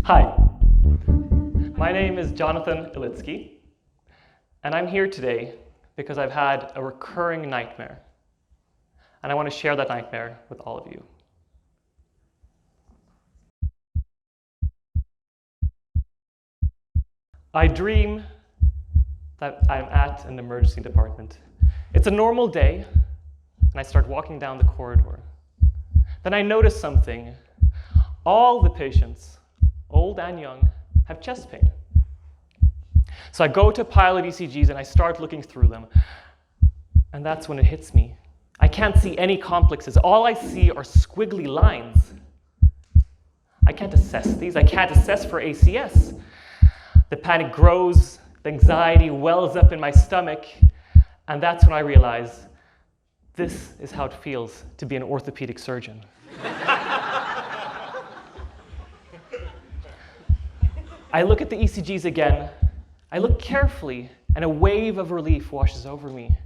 Hi, my name is Jonathan Ilicki, and I'm here today because I've had a recurring nightmare, and I want to share that nightmare with all of you. I dream that I'm at an emergency department. It's a normal day, and I start walking down the corridor. Then I notice something. All the patients, old and young, have chest pain. So I go to a pile of ECGs and I start looking through them. And that's when it hits me. I can't see any complexes. All I see are squiggly lines. I can't assess these. I can't assess for ACS. The panic grows, the anxiety wells up in my stomach, and that's when I realize this is how it feels to be an orthopedic surgeon. I look at the ECGs again. I look carefully, and a wave of relief washes over me.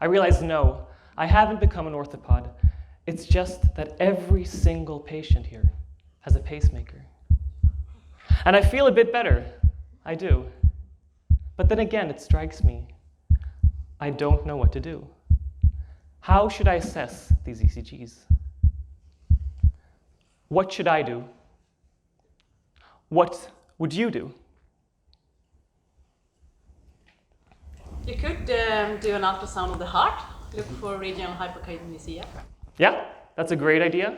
I realize, no, I haven't become an orthopod. It's just that every single patient here has a pacemaker. And I feel a bit better. I do. But then again, it strikes me. I don't know what to do. How should I assess these ECGs? What should I do? What would you do? You could do an ultrasound of the heart, look for regional hypokinesia. Yeah, that's a great idea.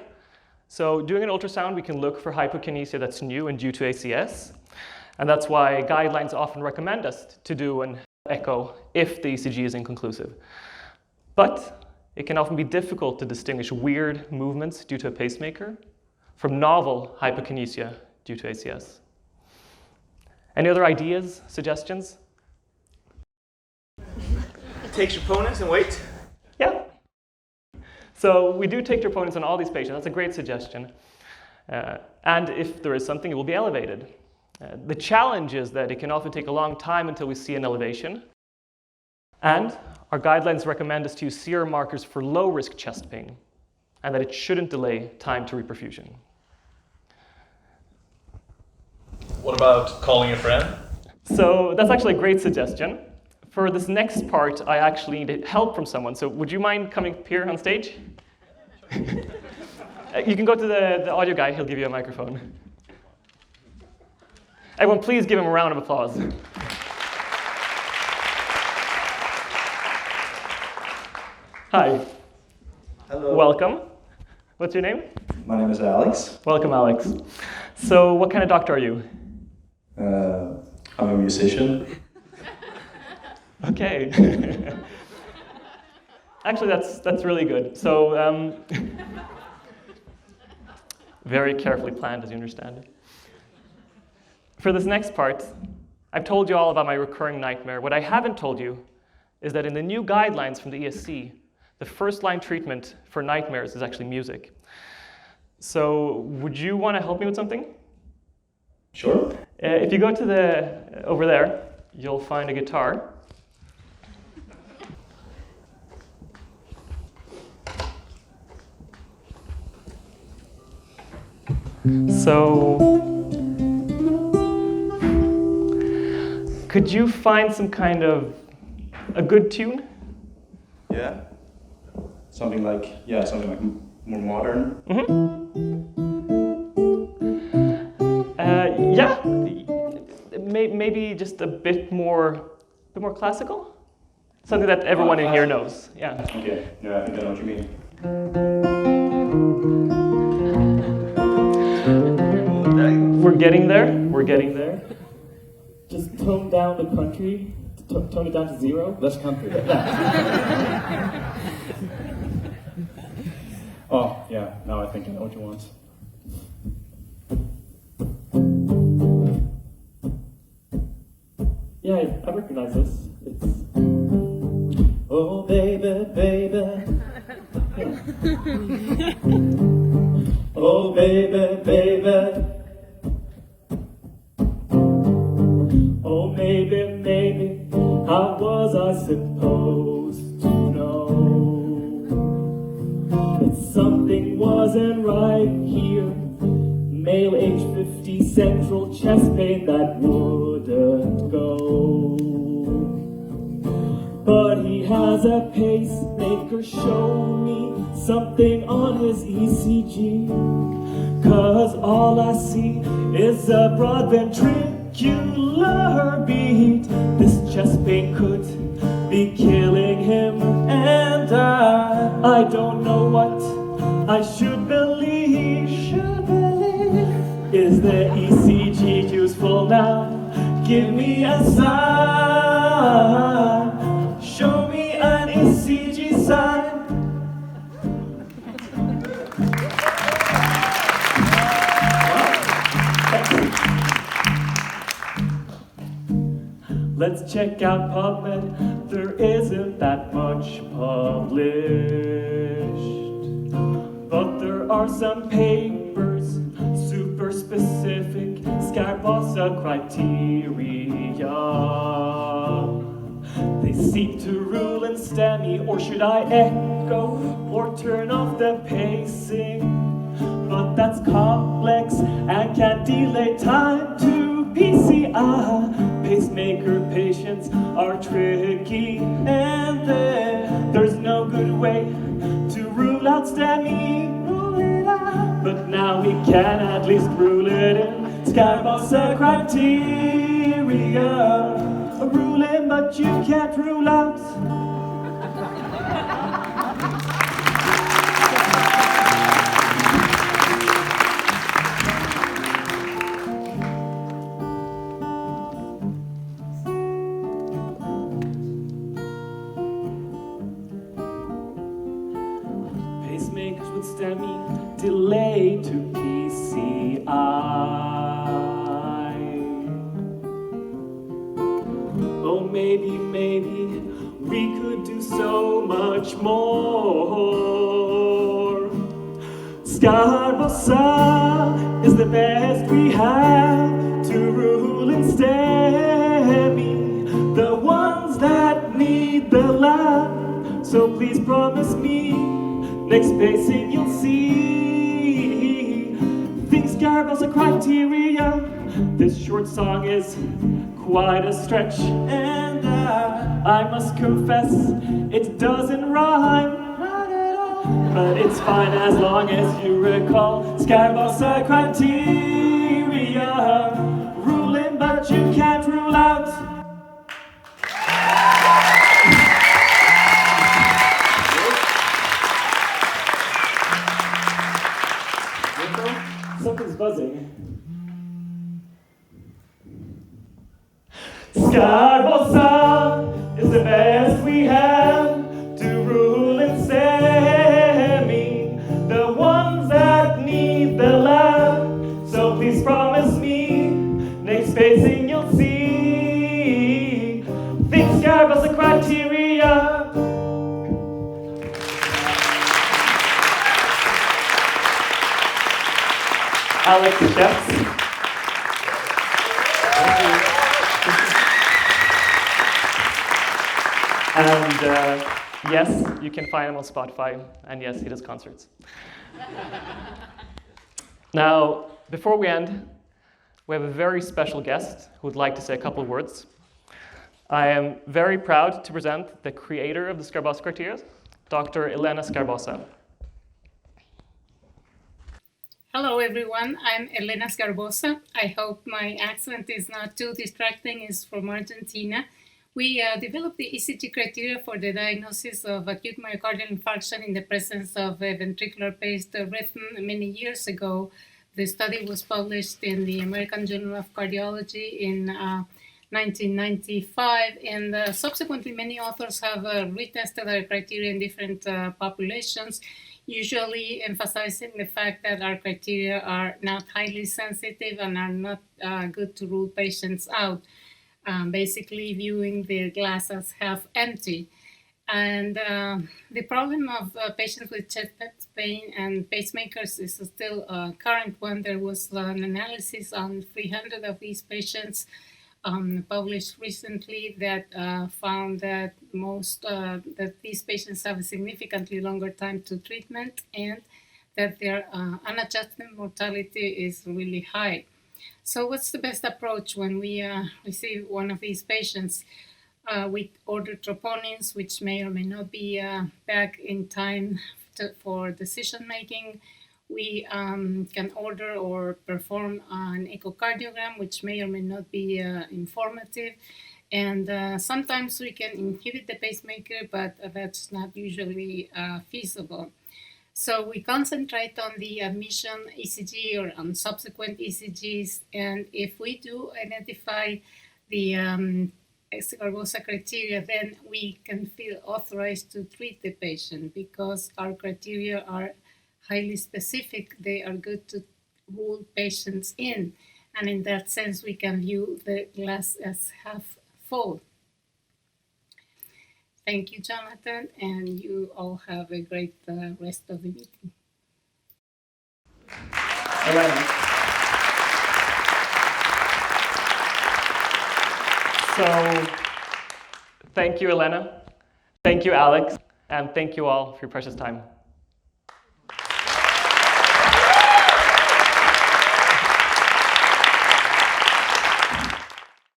So doing an ultrasound, we can look for hypokinesia that's new and due to ACS. And that's why guidelines often recommend us to do an echo if the ECG is inconclusive. But it can often be difficult to distinguish weird movements due to a pacemaker from novel hypokinesia due to ACS. Any other ideas, suggestions? Take troponins and wait. Yeah. So we do take troponins on all these patients. That's a great suggestion. And if there is something, it will be elevated. The challenge is that it can often take a long time until we see an elevation. And our guidelines recommend us to use serum markers for low-risk chest pain, and that it shouldn't delay time to reperfusion. What about calling a friend? So that's actually a great suggestion. For this next part, I actually need help from someone. So would you mind coming up here on stage? You can go to the audio guy. He'll give you a microphone. Everyone, please give him a round of applause. Hi. Hello. Welcome. What's your name? My name is Alex. Welcome, Alex. So what kind of doctor are you? I'm a musician. Okay. Actually, that's really good. So very carefully planned, as you understand. For this next part, I've told you all about my recurring nightmare. What I haven't told you is that in the new guidelines from the ESC, the first-line treatment for nightmares is actually music. So would you want to help me with something? Sure. If you go to over there, you'll find a guitar. So could you find some kind of a good tune? Yeah. Something like more modern. Yeah. Maybe just a bit more classical. Something that everyone in here knows. Yeah. Okay. Yeah, I think I know what you mean. We're getting there. We're getting there. Just tone down the country. Tone it down to 0. Less country. Yeah. Oh, yeah. Now I think I know what you want. Yeah, I recognize this. It's Oh, baby, baby. Oh, baby, baby. oh, maybe, how was I supposed to know? Something wasn't right here. Male age 50, central chest pain that wouldn't go. But he has a pacemaker, show me something on his ECG. 'Cause all I see is a broad ventricular beat. This chest pain could be killing him, and I don't know what I should believe. Is the ECG useful now? Give me a sign. Show me an ECG sign. Let's check out PubMed. There isn't that much published, but there are some papers, super specific Sgarbossa criteria. They seek to rule in STEMI, or should I echo or turn off the pacing? But that's complex and can delay time to PCI. Pacemaker patients are tricky, and there's no good way to rule out STEMI. But now we can at least rule it in. Sgarbossa criteria. Rule in, but you can't rule out. Pacemakers with STEMI delay to PCI. Oh, maybe we could do so much more. Sgarbossa is the best we have to rule in STEMI, the ones that need the lab. So please promise me, next pacing you'll see. Think Sgarbossa criteria. This short song is quite a stretch, and I must confess it doesn't rhyme. But it's fine as long as you recall Sgarbossa criteria. Rule in, but you can't rule out. Something's buzzing. Sgarbossa is the best we have to rule in STEMI, the ones that need the lab. So please promise me, next pacing you'll see. Think Sgarbossa criteria. Alex Szeps. And yes, you can find him on Spotify, and yes, he does concerts. Now, before we end, we have a very special guest who would like to say a couple of words. I am very proud to present the creator of the Sgarbossa Criteria, Dr. Elena Sgarbossa. Hello everyone, I'm Elena Sgarbossa. I hope my accent is not too distracting. It's from Argentina. We developed the ECG criteria for the diagnosis of acute myocardial infarction in the presence of a ventricular-paced rhythm many years ago. The study was published in the American Journal of Cardiology in 1995, and subsequently many authors have retested our criteria in different populations, usually emphasizing the fact that our criteria are not highly sensitive and are not good to rule patients out. Basically viewing the glass as half empty. And the problem of patients with chest pain and pacemakers is still a current one. There was an analysis on 300 of these patients published recently that found that that these patients have a significantly longer time to treatment and that their unadjusted mortality is really high. So what's the best approach when we receive one of these patients? We order troponins, which may or may not be back in time for decision making. We can order or perform an echocardiogram, which may or may not be informative. And sometimes we can inhibit the pacemaker, but that's not usually feasible. So we concentrate on the admission ECG or on subsequent ECGs. And if we do identify the Sgarbossa criteria, then we can feel authorized to treat the patient because our criteria are highly specific. They are good to rule patients in. And in that sense, we can view the glass as half full. Thank you, Jonathan, and you all have a great rest of the meeting. Elena. So, thank you, Elena. Thank you, Alex. And thank you all for your precious time.